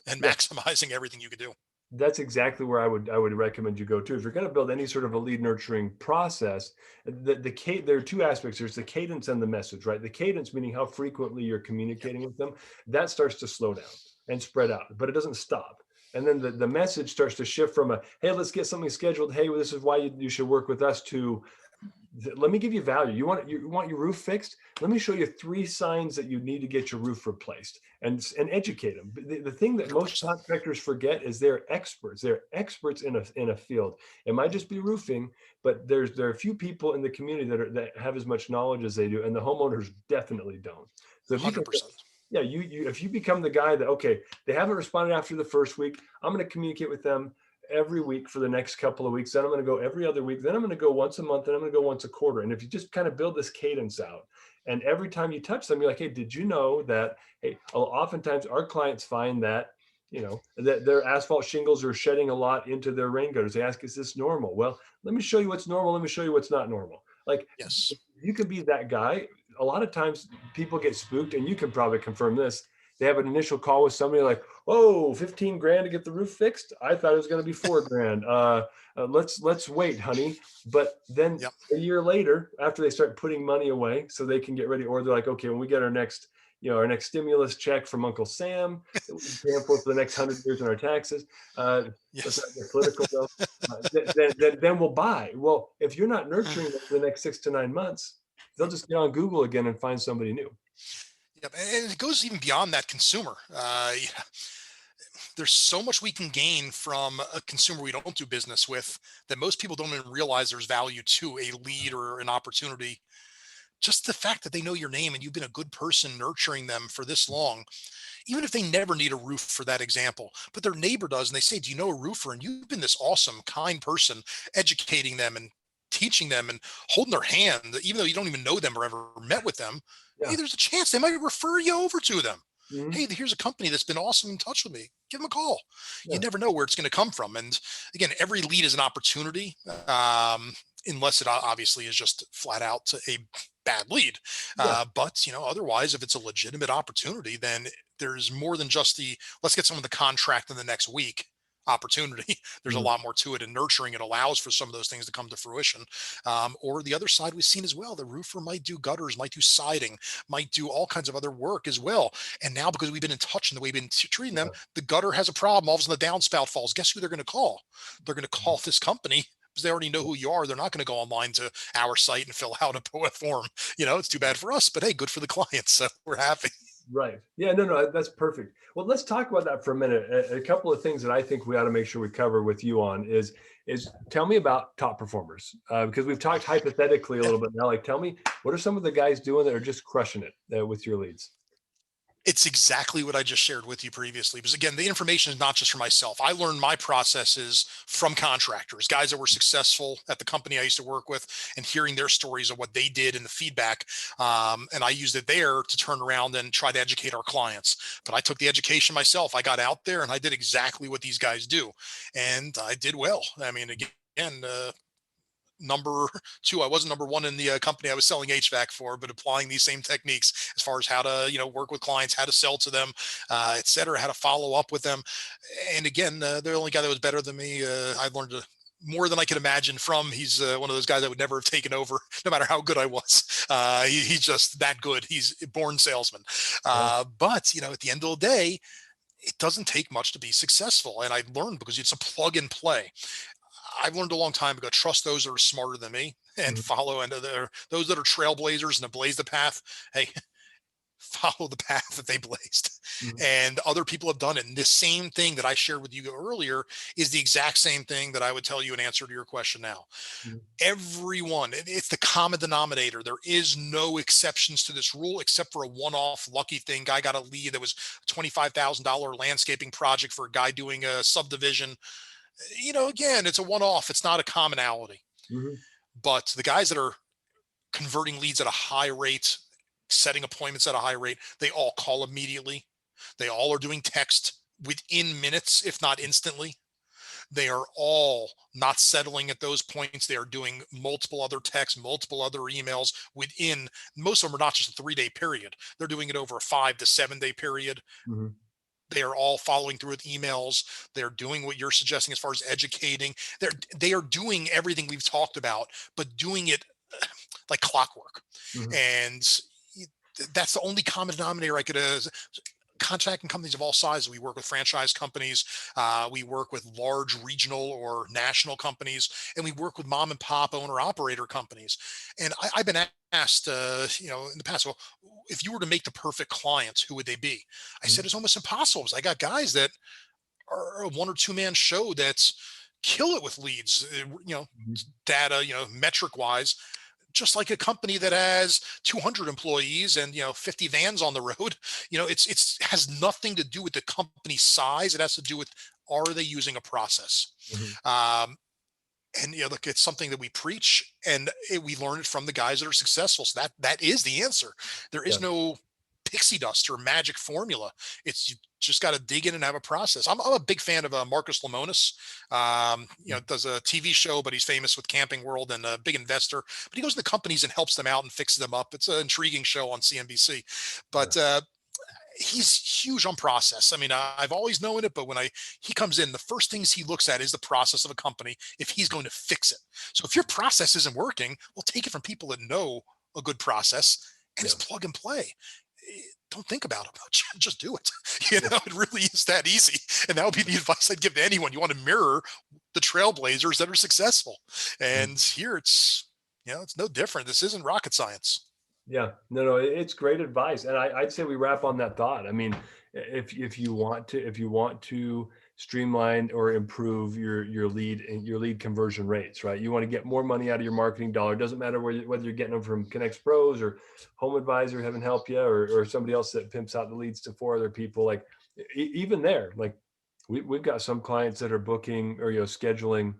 S2: maximizing everything you can do.
S1: That's exactly where I would recommend you go to. If you're going to build any sort of a lead nurturing process, there are 2 aspects. There's the cadence and the message, right? The cadence, meaning how frequently you're communicating with them, that starts to slow down and spread out, but it doesn't stop. And then the message starts to shift from hey, let's get something scheduled. Hey, this is why you should work with us, to let me give you value. You want your roof fixed? Let me show you 3 signs that you need to get your roof replaced, and educate them. The thing that most
S2: 100%.
S1: contractors forget is they're experts. They're experts in a field. It might just be roofing, but there are a few people in the community that have as much knowledge as they do, and the homeowners definitely don't. So if you can,
S2: 100%.
S1: yeah, if you become the guy that, okay, they haven't responded after the first week, I'm going to communicate with them every week for the next couple of weeks. Then I'm going to go every other week. Then I'm going to go once a month. Then I'm going to go once a quarter. And if you just kind of build this cadence out, and every time you touch them, you're like, hey, did you know that? Hey, oftentimes our clients find that, that their asphalt shingles are shedding a lot into their rain gutters. They ask, is this normal? Well, let me show you what's normal. Let me show you what's not normal. Like,
S2: Yes.
S1: you can be that guy. A lot of times people get spooked, and you can probably confirm this. They have an initial call with somebody like, "Oh, 15 grand to get the roof fixed. I thought it was going to be 4 grand. Let's wait, honey." But then
S2: Yep.
S1: a year later, after they start putting money away so they can get ready, or they're like, "Okay, when we get our next stimulus check from Uncle Sam, that we can pay him for the next 100 years on our taxes." Let's
S2: Yes.
S1: not get political though. Then we'll buy. Well, if you're not nurturing them for the next 6 to 9 months, they'll just get on Google again and find somebody new.
S2: Yep. And it goes even beyond that consumer. Yeah, there's so much we can gain from a consumer we don't do business with that most people don't even realize there's value to a lead or an opportunity. Just the fact that they know your name and you've been a good person nurturing them for this long, even if they never need a roof for that example, but their neighbor does, and they say, do you know a roofer? And you've been this awesome, kind person, educating them and teaching them and holding their hand, even though you don't even know them or ever met with them. Hey,
S1: Yeah.
S2: there's a chance they might refer you over to them.
S1: Mhm.
S2: Hey, here's a company that's been awesome in touch with me. Give them a call. You
S1: Yeah.
S2: never know where it's going to come from. And again, every lead is an opportunity, unless it obviously is just flat out a bad lead.
S1: Yeah.
S2: But otherwise, if it's a legitimate opportunity, then there's more than just the let's get someone the contract in the next week opportunity. There's a
S1: Mhm.
S2: lot more to it, and nurturing it allows for some of those things to come to fruition. Or the other side we've seen as well, the roofer might do gutters, might do siding, might do all kinds of other work as well. And now because we've been in touch and the way we've been treating them,
S1: Yeah.
S2: the gutter has a problem. All of a sudden the downspout falls. Guess who they're going to call? They're going to call this company because they already know who you are. They're not going to go online to our site and fill out a form. It's too bad for us, but hey, good for the clients. So we're happy.
S1: Right. Yeah, no, that's perfect. Well, let's talk about that for a minute. A couple of things that I think we ought to make sure we cover with you on is tell me about top performers, because we've talked hypothetically a
S2: Yeah.
S1: little bit now. Like, tell me, what are some of the guys doing that are just crushing it with your leads?
S2: It's exactly what I just shared with you previously. Because again, the information is not just for myself. I learned my processes from contractors, guys that were successful at the company I used to work with, and hearing their stories of what they did and the feedback. And I used it there to turn around and try to educate our clients. But I took the education myself. I got out there and I did exactly what these guys do, and I did well. I mean, again, number two. I wasn't number one in the company I was selling HVAC for, but applying these same techniques as far as how to, work with clients, how to sell to them, et cetera, how to follow up with them. And again, the only guy that was better than me, I learned more than I could imagine from. He's one of those guys that would never have taken over, no matter how good I was. He's just that good. He's a born salesman.
S1: Yeah.
S2: But at the end of the day, it doesn't take much to be successful. And I learned because it's a plug and play. I've learned a long time ago, trust those that are smarter than me and
S1: Mhm.
S2: follow into those that are trailblazers and have blazed the path. Hey, follow the path that they blazed.
S1: Mhm.
S2: And other people have done it. And the same thing that I shared with you earlier is the exact same thing that I would tell you in answer to your question now.
S1: Mhm.
S2: Everyone, it's the common denominator. There is no exceptions to this rule except for a one-off lucky thing. Guy got a lead that was a $25,000 landscaping project for a guy doing a subdivision. Again, it's a one-off. It's not a commonality.
S1: Mhm.
S2: But the guys that are converting leads at a high rate, setting appointments at a high rate, they all call immediately. They all are doing text within minutes, if not instantly. They are all not settling at those points. They are doing multiple other texts, multiple other emails within, most of them are not just a 3-day period. They're doing it over a 5 to 7 day period.
S1: Mhm.
S2: They are all following through with emails. They're doing what you're suggesting as far as educating. They are doing everything we've talked about, but doing it like clockwork.
S1: Mhm.
S2: And that's the only common denominator I could contracting companies of all sizes. We work with franchise companies, we work with large regional or national companies, and we work with mom and pop owner operator companies. And I've been asked, in the past, well, if you were to make the perfect client, who would they be? I said,
S1: Mhm.
S2: it's almost impossible, because I got guys that are a 1 or 2 man show that's kill it with leads,
S1: Mhm.
S2: data, metric wise, just like a company that has 200 employees and 50 vans on the road. It's has nothing to do with the company size. It has to do with, are they using a process?
S1: Mhm.
S2: um, and look, it's something that we preach, and we learn it from the guys that are successful. So that is the answer. There
S1: Yeah.
S2: is no pixie dust or magic formula. It's, you just got to dig in and have a process. I'm a big fan of Marcus Lemonis.
S1: Mhm.
S2: Does a TV show, but he's famous with Camping World, and a big investor. But he goes into companies and helps them out and fixes them up. It's an intriguing show on CNBC.
S1: Yeah.
S2: But he's huge on process. I mean, I've always known it, but when he comes in, the first things he looks at is the process of a company if he's going to fix it. So if your process isn't working, well, take it from people that know a good process, and
S1: Yeah.
S2: it's plug and play. Don't think about it much. Just do it.
S1: Yeah.
S2: It really is that easy. And that would be the advice I'd give to anyone. You want to mirror the trailblazers that are successful.
S1: Mhm.
S2: And here it's no different. This isn't rocket science.
S1: Yeah, no, no, it's great advice, and I'd say we wrap on that thought. I mean, if you want to streamline or improve your lead conversion rates, right? You want to get more money out of your marketing dollar. It doesn't matter whether you're getting them from conXpros or Home Advisor, heaven help you, or somebody else that pimps out the leads to 4 other people. Like even there, like we've got some clients that are booking or scheduling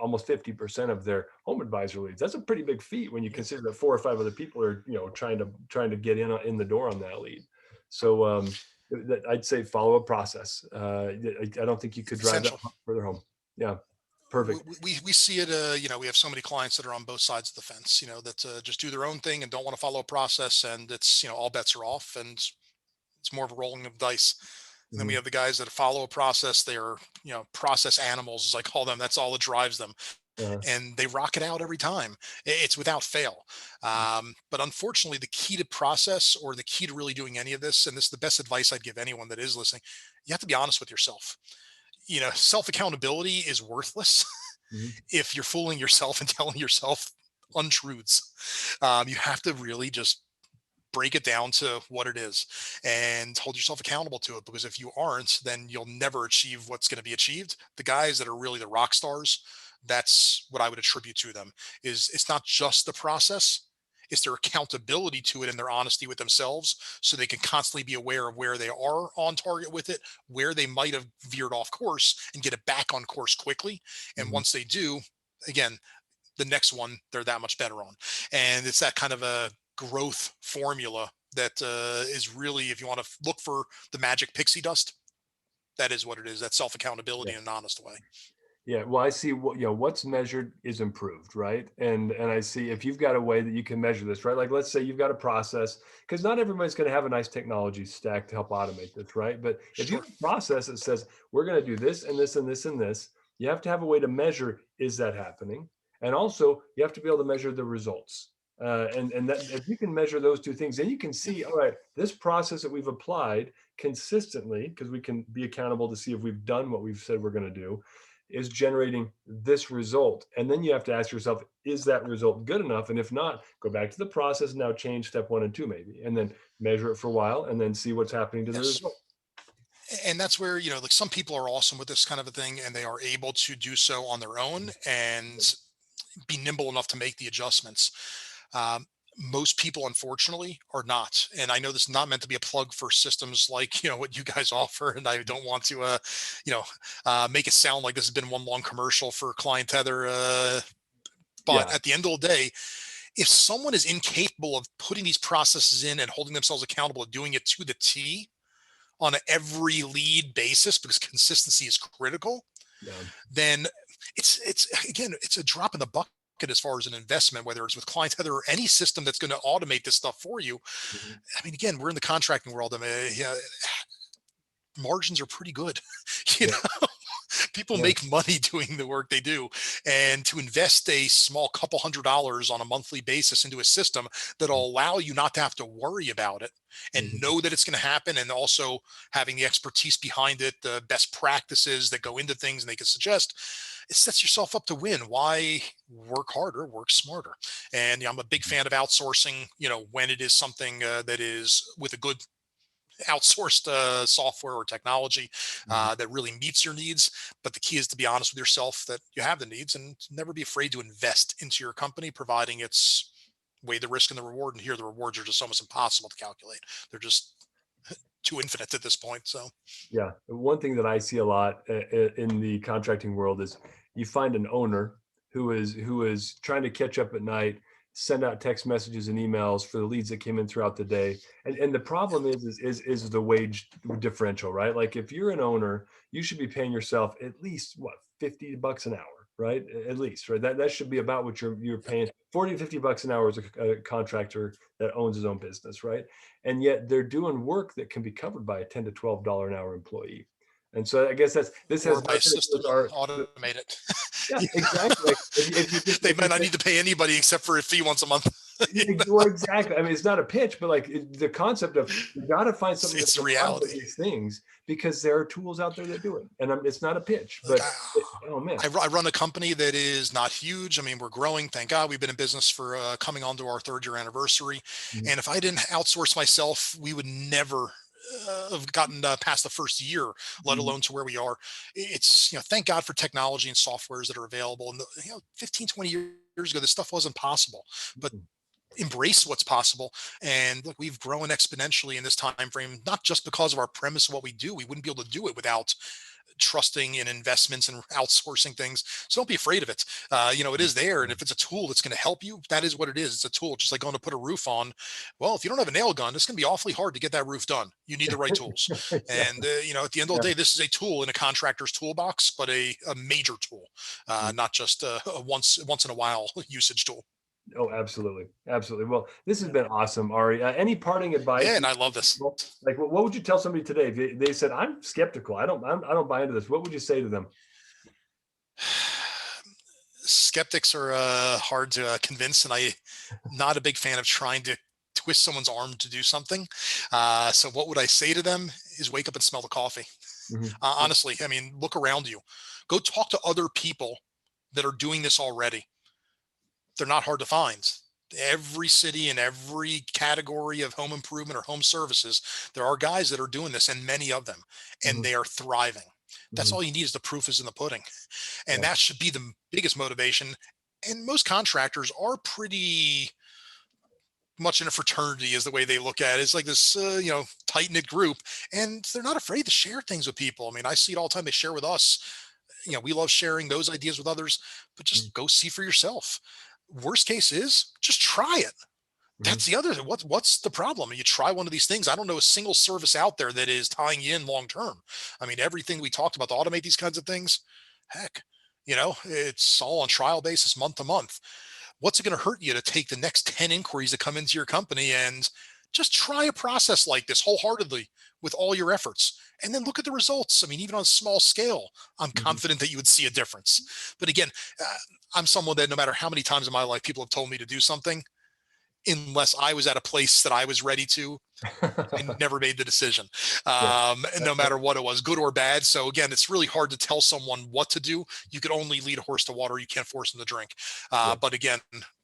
S1: almost 50% of their Home Advisor leads. That's a pretty big feat when you
S2: Yeah.
S1: consider that 4 or 5 other people are trying to get in the door on that lead. So I'd say follow a process. I don't think you could
S2: It's
S1: drive that
S2: essential.
S1: further home. Yeah,
S2: we,
S1: perfect.
S2: we see it, we have so many clients that are on both sides of the fence, that just do their own thing and don't want to follow a process, and it's, all bets are off, and it's more of a rolling of dice. And then we
S1: Mhm.
S2: have the guys that follow a process. They are, process animals, as I call them. That's all that drives them,
S1: Uh,
S2: and they rock it out every time. It's without fail. But unfortunately, the key to process, or the key to really doing any of this, and this is the best advice I'd give anyone that is listening, you have to be honest with yourself. Self accountability is worthless
S1: mhm.
S2: if you're fooling yourself and telling yourself untruths. You have to really just break it down to what it is and hold yourself accountable to it, because if you aren't, then you'll never achieve what's going to be achieved. The guys that are really the rock stars, that's what I would attribute to them. Is it's not just the process, it's their accountability to it and their honesty with themselves, so they can constantly be aware of where they are on target with it, where they might have veered off course, and get it back on course quickly. And
S1: Mhm.
S2: once they do, again, the next one they're that much better on. And it's that kind of a growth formula that is really, if you want to look for the magic pixie dust, that is what it is. That self accountability
S1: Yeah.
S2: in an honest way.
S1: Yeah, well, I see what's measured is improved, right? And I see if you've got a way that you can measure this, right? Like let's say you've got a process, because not everybody's going to have a nice technology stack to help automate this, right? But if you
S2: Sure.
S1: have a process that says we're going to do this and this and this and this, you have to have a way to measure, is that happening? And also you have to be able to measure the results. And that if you can measure those two things, then you can
S2: Yeah.
S1: see, all right, this process that we've applied consistently, because we can be accountable to see if we've done what we've said we're going to do, is generating this result. And then you have to ask yourself, is that result good enough? And if not, go back to the process and now change step 1 and 2 maybe, and then measure it for a while and then see what's happening to the
S2: Yes.
S1: result.
S2: And that's where, like, some people are awesome with this kind of a thing, and they are able to do so on their own and be nimble enough to make the adjustments. Um, Most people, unfortunately, are not. And I know this is not meant to be a plug for systems like, what you guys offer. And I don't want to, make it sound like this has been one long commercial for ClientTether. But
S1: Yeah.
S2: at the end of the day, if someone is incapable of putting these processes in and holding themselves accountable of doing it to the T on an every lead basis, because consistency is critical,
S1: Yeah.
S2: then it's again, it's a drop in the bucket as far as an investment, whether it's with ClientTether or any system that's going to automate this stuff for you.
S1: Mhm.
S2: I mean, again, we're in the contracting world. I mean, yeah, margins are pretty good, you
S1: Yeah.
S2: know, People make money doing the work they do, and to invest a small couple $100s on a monthly basis into a system that'll allow you not to have to worry about it and know that it's going to happen, and also having the expertise behind it, the best practices that go into things and they can suggest, it sets yourself up to win. Why work harder, work smarter? And I'm a big fan of outsourcing, when it is something that is with a good outsourced software or technology that really meets your needs. But the key is to be honest with yourself that you have the needs, and never be afraid to invest into your company, providing it's weigh the risk and the reward. And here the rewards are just almost impossible to calculate. They're just too infinite at this point. So
S1: Yeah, one thing that I see a lot in the contracting world is you find an owner who is trying to catch up at night, send out text messages and emails for the leads that came in throughout the day. And the problem is the wage differential, right? Like if you're an owner, you should be paying yourself at least what, $50 an hour, right? At least, right? That should be about what you're paying. 40 to 50 bucks an hour as a contractor that owns his own business, right? And yet they're doing work that can be covered by a $10 to $12 an hour employee. And so I guess this
S2: or
S1: has
S2: by a
S1: nothing to do
S2: system
S1: with
S2: and
S1: our,
S2: automate it.
S1: yeah, exactly. Like if you just,
S2: They
S1: if you
S2: might not need to pay anybody except for a fee once a month.
S1: well, exactly. I mean, it's not a pitch, but like the concept of you got to find something
S2: It's
S1: that
S2: the
S1: can automate
S2: reality.
S1: these things, because there are tools out there that do it. And it's not a pitch,
S2: Like
S1: but oh man.
S2: I run a company that is not huge. I mean, we're growing. Thank God. We've been in business for coming on to our 3rd-year anniversary.
S1: Mhm.
S2: And if I didn't outsource myself, we would never have gotten past the first year, let
S1: Mhm.
S2: alone to where we are. It's, thank God for technology and softwares that are available. And 15, 20 years ago, this stuff wasn't possible, but embrace what's possible. And look, we've grown exponentially in this time frame, not just because of our premise of what we do. We wouldn't be able to do it without trusting in investments and outsourcing things. So don't be afraid of it. It is there. And if it's a tool that's going to help you, that is what it is. It's a tool, just like going to put a roof on. Well, if you don't have a nail gun, it's going to be awfully hard to get that roof done. You need the right tools.
S1: Yeah.
S2: And, at the end of the
S1: Yeah.
S2: day, this is a tool in a contractor's toolbox, but a major tool, not just a once in a while usage tool.
S1: Oh, absolutely. Absolutely. Well, this has been awesome, Ari. Any parting advice?
S2: Yeah. And I love this.
S1: Like, what would you tell somebody today if they said, I'm skeptical, I don't buy into this? What would you say to them?
S2: Skeptics are hard to convince, and I'm not a big fan of trying to twist someone's arm to do something. So what would I say to them is wake up and smell the coffee.
S1: Mhm.
S2: Honestly, I mean, look around you. Go talk to other people that are doing this already. They're not hard to find. Every city and every category of home improvement or home services, there are guys that are doing this, and many of them, and
S1: Mhm.
S2: they are thriving. That's
S1: Mhm.
S2: all you need is the proof is in the pudding. And
S1: Yeah.
S2: that should be the biggest motivation. And most contractors are pretty much in a fraternity, is the way they look at it. It's like this, tight knit group, and they're not afraid to share things with people. I mean, I see it all the time. They share with us. We love sharing those ideas with others, but
S1: Mhm.
S2: just go see for yourself. Worst case is just try it.
S1: Mhm.
S2: That's the other thing. What's the problem? You try one of these things. I don't know a single service out there that is tying you in long term. I mean, everything we talked about to automate these kinds of things, heck, it's all on trial basis, month to month. What's it going to hurt you to take the next 10 inquiries that come into your company and just try a process like this wholeheartedly with all your efforts, and then look at the results? I mean, even on a small scale, I'm
S1: Mhm.
S2: confident that you would see a difference. But again, uh, I'm someone that no matter how many times in my life people have told me to do something, unless I was at a place that I was ready to, I never made the decision,
S1: Yeah.
S2: and no matter what it was, good or bad. So again, it's really hard to tell someone what to do. You can only lead a horse to water. You can't force them to drink.
S1: Yeah.
S2: But again,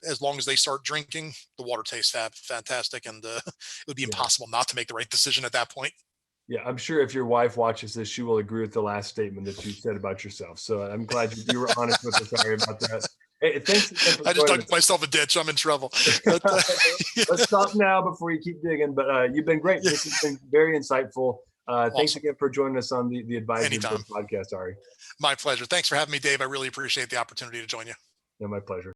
S2: as long as they start drinking, the water tastes fantastic, and it would be
S1: Yeah.
S2: impossible not to make the right decision at that point.
S1: Yeah, I'm sure if your wife watches this, she will agree with the last statement that you said about yourself. So I'm glad you were honest with us, Ari, about that. Hey, thanks again for
S2: I just
S1: joining
S2: dug
S1: us.
S2: myself a ditch. I'm in trouble. But
S1: Let's stop now before you keep digging. But you've been great.
S2: yeah,
S1: This has been very insightful. Thanks
S2: awesome.
S1: again for joining us on the Advisory Board
S2: Anytime.
S1: podcast, Ari.
S2: My pleasure. Thanks for having me, Dave. I really appreciate the opportunity to join you.
S1: Yeah, my pleasure.